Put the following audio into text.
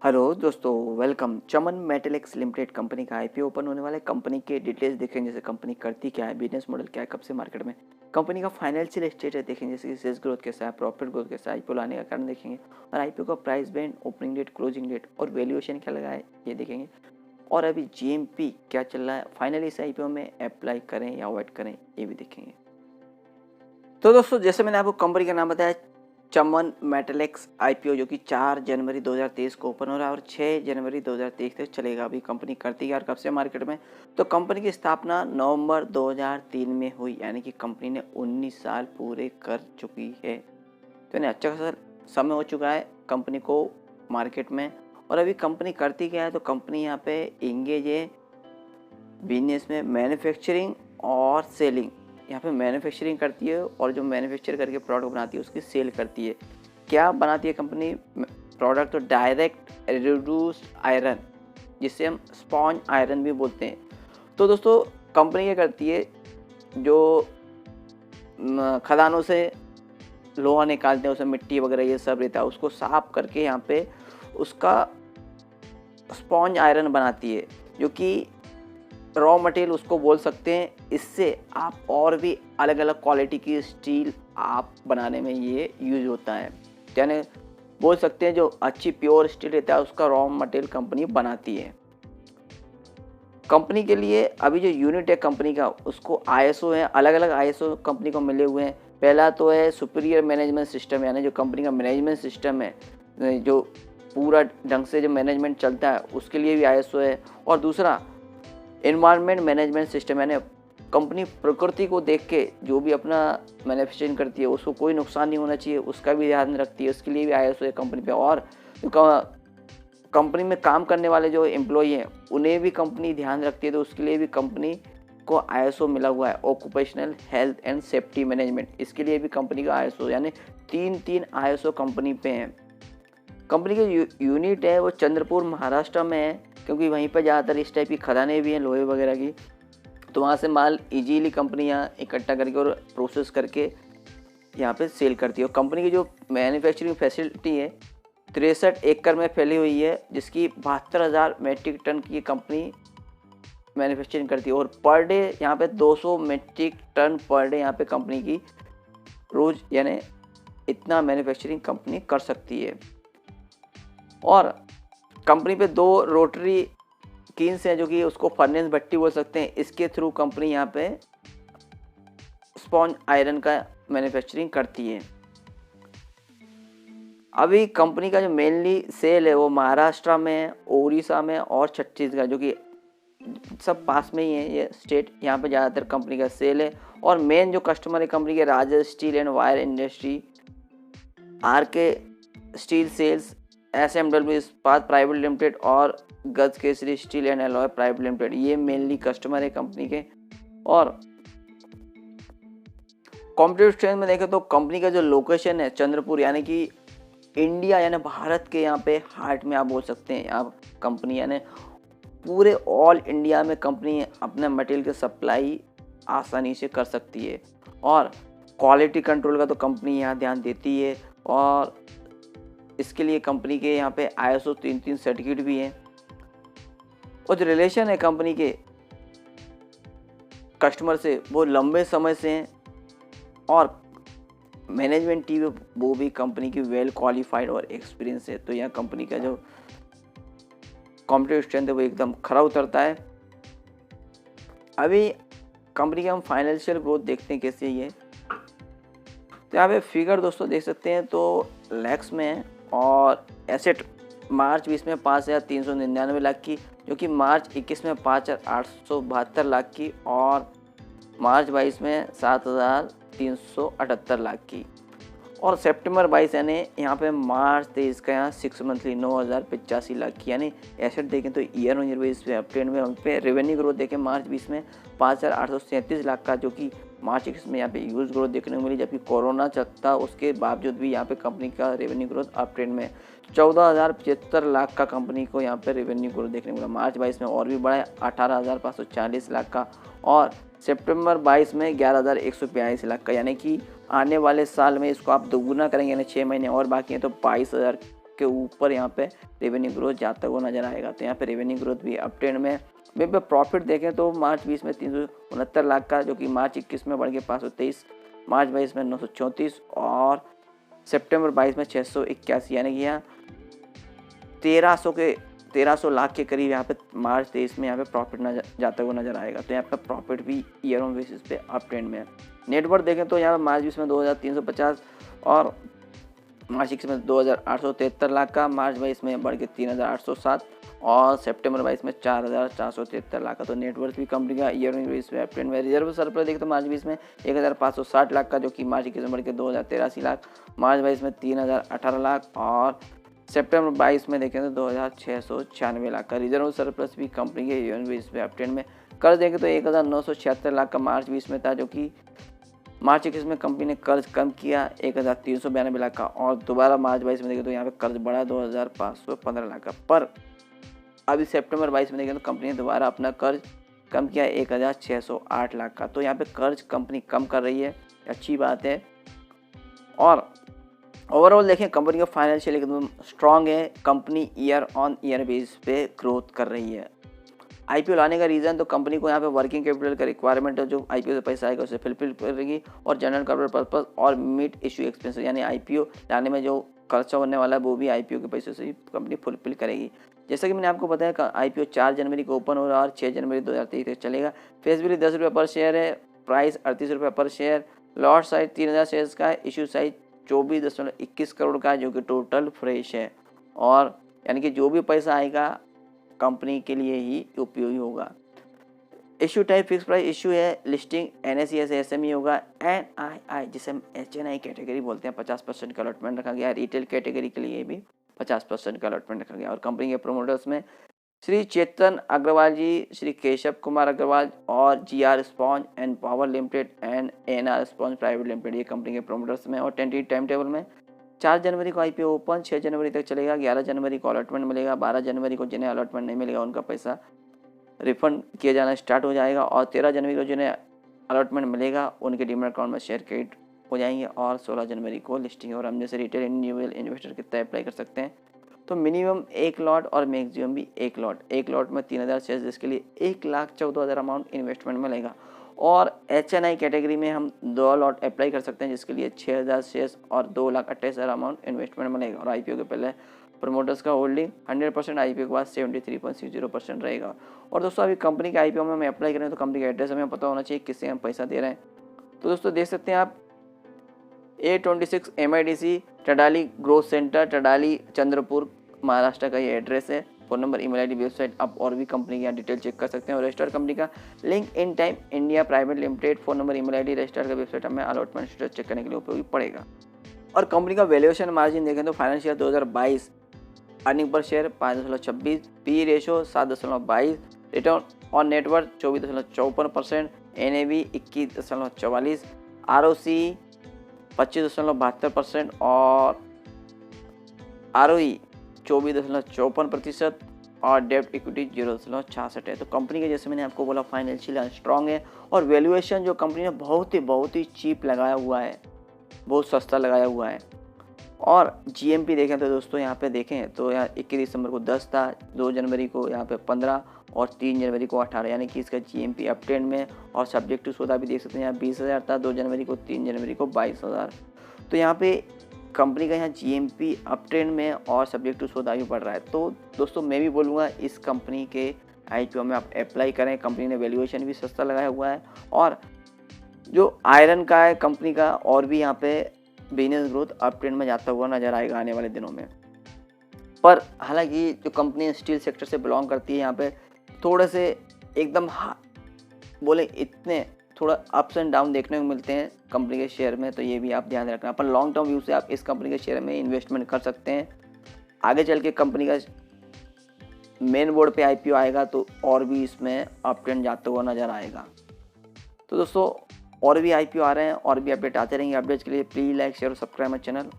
Hello दोस्तों, welcome. चमन मेटलिक्स limited company का IPO open होने वाला है। कंपनी के डिटेल्स देखेंगे, जैसे कंपनी करती क्या है, बिजनेस मॉडल क्या है, कब से मार्केट में, कंपनी का फाइनेंशियल स्टेटस देखेंगे, जैसे कि सेल्स ग्रोथ कैसा है, प्रॉफिट ग्रोथ कैसा है, आईपीओ लाने का कारण देखेंगे, और आईपीओ का price band, opening date, closing date और वैल्यूएशन क्या लगा है ये देखेंगे, और अभी जीएमपी क्या चल रहा है, फाइनली इस आईपीओ में अप्लाई करें या अवॉइड करें ये भी देखेंगे। तो दोस्तों, जैसे मैंने आपको कंपनी का नाम बताया, चमन मेटलिक्स आईपीओ, जो कि 4 जनवरी 2023 को ओपन हो रहा है और 6 जनवरी 2023 तक चलेगा। अभी कंपनी करती है और कब से मार्केट में, तो कंपनी की स्थापना नवंबर 2003 में हुई, यानी कि कंपनी ने 19 साल पूरे कर चुकी है। तो इन्हें अच्छा खासा समय हो चुका है कंपनी को मार्केट में। और अभी कंपनी करती क्या है, तो कंपनी यहाँ पे इंगेज है बिजनेस में, मैन्युफैक्चरिंग और सेलिंग। यहाँ पे मैन्युफैक्चरिंग करती है और जो मैन्युफैक्चर करके प्रोडक्ट बनाती है उसकी सेल करती है। क्या बनाती है कंपनी प्रोडक्ट, तो डायरेक्ट रिड्यूस्ड आयरन, जिसे हम स्पॉन्ज आयरन भी बोलते हैं। तो दोस्तों, कंपनी क्या करती है, जो खदानों से लोहा निकालते हैं, उसमें मिट्टी वगैरह ये सब रहता है, उसको साफ करके यहाँ पे उसका स्पॉन्ज आयरन बनाती है, जो कि रॉ मटेरियल उसको बोल सकते हैं। इससे आप और भी अलग अलग क्वालिटी की स्टील आप बनाने में ये यूज होता है, यानी बोल सकते हैं जो अच्छी प्योर स्टील रहता है उसका रॉ मटेरियल कंपनी बनाती है। कंपनी के लिए अभी जो यूनिट है कंपनी का, उसको आईएसओ है, अलग अलग आईएसओ कंपनी को मिले हुए हैं। पहला तो है सुपीरियर मैनेजमेंट सिस्टम, यानी जो कंपनी का मैनेजमेंट सिस्टम है, जो पूरा ढंग से जो मैनेजमेंट चलता है उसके लिए भी आईएसओ है। और दूसरा एनवायरनमेंट मैनेजमेंट सिस्टम, यानी कंपनी प्रकृति को देख के जो भी अपना मैन्युफैक्चरिंग करती है उसको कोई नुकसान नहीं होना चाहिए, उसका भी ध्यान रखती है, उसके लिए भी आईएसओ है कंपनी पे। और कंपनी में काम करने वाले जो एम्प्लॉई हैं उन्हें भी कंपनी ध्यान रखती है, तो उसके लिए भी कंपनी को आईएसओ मिला हुआ है, occupational health and safety management. इसके लिए भी कंपनी का आईएसओ, यानी तीन आईएसओ कंपनी पे हैं। कंपनी की यूनिट है वो चंद्रपुर महाराष्ट्र में है, क्योंकि वहीं पर ज़्यादातर इस टाइप की खदानें भी हैं लोहे वगैरह की, तो वहाँ से माल इजीली कंपनी यहाँ इकट्ठा करके और प्रोसेस करके यहाँ पे सेल करती है। और कंपनी की जो मैन्युफैक्चरिंग फैसिलिटी है 63 एकड़ में फैली हुई है, जिसकी 72,000 मेट्रिक टन की कंपनी मैन्युफैक्चरिंग करती है। और पर डे यहाँ पे 200 मेट्रिक टन पर डे यहाँ पे कंपनी की रोज़, यानी इतना मैन्युफैक्चरिंग कंपनी कर सकती है। और कंपनी पे 2 रोटरी कीन्स हैं, जो कि उसको फर्नेस भट्टी बोल सकते हैं। इसके थ्रू कंपनी यहाँ पे स्पॉन्ज आयरन का मैन्युफैक्चरिंग करती है। अभी कंपनी का जो मेनली सेल है वो महाराष्ट्र में, उड़ीसा में और छत्तीसगढ़, जो कि सब पास में ही है ये स्टेट, यहाँ पे ज़्यादातर कंपनी का सेल है। और मेन जो कस्टमर है कंपनी के, Raja steel and wire industry, RK steel sales, SMW Ispat private limited और Gaj Kesari steel and alloy private limited, ये मेनली कस्टमर है कंपनी के। और कॉम्पिटिटिव स्ट्रेंथ में देखें तो कंपनी का जो लोकेशन है चंद्रपुर, यानी कि इंडिया यानी भारत के यहाँ पे हार्ट में आप बोल सकते हैं। आप कंपनी यानी पूरे ऑल इंडिया में कंपनी अपने मटेरियल की सप्लाई आसानी से कर सकती है। और क्वालिटी कंट्रोल का तो कंपनी यहाँ ध्यान देती है, और इसके लिए कंपनी के यहाँ पे आईएसओ 3 सर्टिफिकेट भी हैं। और जो रिलेशन है कंपनी के कस्टमर से वो लंबे समय से हैं, और मैनेजमेंट टीम वो भी कंपनी की वेल क्वालिफाइड और एक्सपीरियंस है। तो यहाँ कंपनी का जो कॉम्पिटिटिव स्ट्रेंथ है वो एकदम खरा उतरता है। अभी कंपनी का हम फाइनेंशियल ग्रोथ देखते हैं कैसे ये, तो यहाँ पे फिगर दोस्तों देख सकते हैं, तो लैक्स में है। और एसेट मार्च 20 में 5,399 लाख की, जो कि मार्च 21 में 5,872 लाख की, और मार्च 22 में 7,378 लाख की। और सितंबर 22 यानी यहाँ पे मार्च 23 का यहाँ 6 मंथली 9,085 लाख की, यानी एसेट देखें तो ईयर ऑन ईयर बेस पे अपट्रेंड में। हम पे रेवेन्यू ग्रोथ देखें मार्च 20 में 5,837 लाख का, जो कि मार्च 21 में यहाँ पे यूज ग्रोथ देखने को मिली, जबकि कोरोना चलता उसके बावजूद भी यहाँ पे कंपनी का रेवेन्यू ग्रोथ अप ट्रेंड में 14,075 लाख का कंपनी को यहाँ पे रेवेन्यू ग्रोथ देखने को मिला। मार्च 22 में और भी बढ़ा 18,540 लाख का, और सितंबर 22 में 11,142 लाख का, यानी कि आने वाले साल में इसको आप दोगुना करेंगे, यानी 6 महीने और बाकी हैं तो 22,000 के ऊपर यहाँ पे रेवेन्यू ग्रोथ जाता हुआ नजर आएगा। तो यहाँ पे रेवेन्यू ग्रोथ भी अप ट्रेंड में। पे प्रॉफिट देखें तो मार्च 20 में 369 लाख का, जो कि मार्च 21 में बढ़ के 523, मार्च 22 में 934 और सितंबर 22 में 681, यानी कि यहाँ 1300 लाख के करीब यहाँ पे मार्च 23 में यहाँ पे प्रॉफिट जाता हुआ नजर आएगा। तो यहाँ पे प्रॉफिट भी ईयर ऑन बेसिस पे अप ट्रेंड में है। नेटवर्थ देखें तो यहाँ पे मार्च 20 में 2350 और मार्च 21 में 2873 लाख का, मार्च 22 में बढ़ के 3807 और सितंबर 22 में 4473 लाख का। तो नेटवर्थ भी कंपनी का ईयर ऑन बेसिस पे अप ट्रेंड में। रिजर्व सरप्लस देखें तो मार्च 20 में 1560 लाख का, जो कि मार्च 21 में बढ़ के 2083 लाख, मार्च 22 में 3018 लाख और सितंबर 22 में देखें तो 2696 लाख का। रिजर्व सरप्लस भी कंपनी के ईयर ऑन बेसिस पे अप ट्रेंड में। कर्ज देखें तो 1976 लाख का मार्च 20 में था, जो कि मार्च 21 में कंपनी ने कर्ज कम किया 1392 लाख का और दोबारा मार्च 22 में देखें तो यहाँ पे कर्ज बढ़ा 2515 लाख का। पर अभी सितंबर 22 में देखें तो कंपनी ने दोबारा अपना कर्ज कम किया 1608 लाख का। तो यहाँ पे कर्ज कंपनी कम कर रही है, अच्छी बात है। और ओवरऑल देखें कंपनी का फाइनेंशियल एकदम स्ट्रांग है। Company year on year base पे ग्रोथ कर रही है। आईपीओ लाने का रीज़न तो कंपनी को यहाँ पे वर्किंग कैपिटल का रिक्वायरमेंट है, जो आईपीओ से पैसा आएगा उसे फुलफिल करेगी, और जनरल कॉर्पोरेट पर्पस और मिड इशू एक्सपेंसेस, यानी आईपीओ लाने में जो खर्चा होने वाला है वो भी आईपीओ के पैसे से ही कंपनी फुलफिल करेगी। जैसा कि मैंने आपको बताया आईपीओ 4 जनवरी को ओपन हो रहा है और 6 जनवरी 2023 तक चलेगा। फेस वैल्यू 10 रुपये पर शेयर है, प्राइस 38 रुपये पर शेयर, लॉट साइज 3000 शेयर्स का है, इशू साइज 24.21 करोड़ का, जो कि टोटल फ्रेश है, और यानी कि जो भी पैसा आएगा कंपनी के लिए ही उपयोगी होगा। Issue type fix price issue है, लिस्टिंग NSE से SME होगा, NII जिसे हम HNI कैटेगरी बोलते हैं 50% का अलॉटमेंट रखा गया है। रिटेल कैटेगरी के लिए भी 50% का अलॉटमेंट रखा गया। और कंपनी के प्रोमोटर्स में श्री चेतन अग्रवाल जी, श्री केशव कुमार अग्रवाल और GR sponge and power limited and NR sponge private limited, ये कंपनी के प्रोमोटर्स में। और टेंटेटिव टाइम टेबल में 4 जनवरी को आईपीओ ओपन, 6 जनवरी तक चलेगा, 11 जनवरी को अलॉटमेंट मिलेगा, 12 जनवरी को जिन्हें अलॉटमेंट नहीं मिलेगा उनका पैसा रिफंड किया जाना स्टार्ट हो जाएगा, और 13 जनवरी को जिन्हें अलॉटमेंट मिलेगा उनके डीमैट अकाउंट में शेयर क्रेडिट हो जाएंगे, और 16 जनवरी को लिस्टिंग। और हम जैसे रिटेल इंडिविजुअल इन्वेस्टर कितना अप्लाई कर सकते हैं, तो मिनिमम 1 लॉट और मैक्सिमम भी 1 लॉट में 3000 शेयर, जिसके लिए 1,14,000 अमाउंट इन्वेस्टमेंट मिलेगा। और HNI कैटेगरी में हम 2 लॉट अप्लाई कर सकते हैं, जिसके लिए 6000 शेयर्स और 2,28,000 अमाउंट इन्वेस्टमेंट मिलेगा। और आईपीओ के पहले प्रमोटर्स का होल्डिंग 100%, आईपीओ के बाद 73.60% रहेगा। और दोस्तों अभी कंपनी के आईपीओ में हम अप्लाई करें तो कंपनी का एड्रेस हमें पता होना चाहिए किससे हम पैसा दे रहे हैं। तो दोस्तों देख सकते हैं आप A26 MIDC Tadali growth centre, Tadali Chandrapur, Maharashtra का ये एड्रेस है। Phone number, email ID, website, आप और भी कंपनी की यहाँ डिटेल चेक कर सकते हैं। और रजिस्टर्ड कंपनी का link in time India private limited, phone number, email ID, registered का वेबसाइट हमें अलॉटमेंट स्टेटस चेक करने के लिए उपयोगी पड़ेगा। और कंपनी का वैल्यूएशन मार्जिन देखें तो financial 2022 earning per share 5.26, P ratio 7.22, return on net worth 24.54%, NAV 21.44, ROC 25.72% और ROE 24.54% और डेब्ट इक्विटी 0.66 है। तो कंपनी के जैसे मैंने आपको बोला फाइनेंशियल स्ट्रांग है, और वैल्यूएशन जो कंपनी ने बहुत ही चीप लगाया हुआ है, बहुत सस्ता लगाया हुआ है। और GMP देखें तो दोस्तों यहाँ पे देखें तो यहाँ 21 दिसंबर को 10 था, 2 जनवरी को यहाँ पे 15 और 3 जनवरी को 18, यानी कि इसका GMP अप ट्रेंड में। और सब्जेक्ट टू सौदा भी देख सकते हैं, यहाँ 20,000 था 2 जनवरी को, 3 जनवरी को 22,000। तो यहाँ पे कंपनी का यहाँ GMP अप ट्रेंड में और सब्जेक्ट टू सौदा भी बढ़ रहा है। तो दोस्तों मैं भी बोलूँगा इस कंपनी के IPO में आप अप्लाई करें। कंपनी ने वैल्यूएशन भी सस्ता लगाया हुआ है, और जो आयरन का है कंपनी का, और भी यहाँ पे बिजनेस ग्रोथ अप ट्रेंड में जाता हुआ नजर आएगा आने वाले दिनों में। पर हालांकि जो कंपनी स्टील सेक्टर से बिलोंग करती है, यहाँ पे थोड़े से एकदम बोले इतने थोड़ा अप्स एंड डाउन देखने को मिलते हैं कंपनी के शेयर में, तो ये भी आप ध्यान रखना। पर लॉन्ग टर्म व्यू से आप इस कंपनी के शेयर में इन्वेस्टमेंट कर सकते हैं। आगे चल के कंपनी का मेन बोर्ड पे IPO आएगा तो और भी इसमें अप ट्रेंड जाता हुआ नजर आएगा। तो दोस्तों और भी IPO आ रहे हैं, और भी अपडेट आते रहेंगे। अपडेट्स के लिए प्लीज़ लाइक, शेयर और सब्सक्राइब माय चैनल।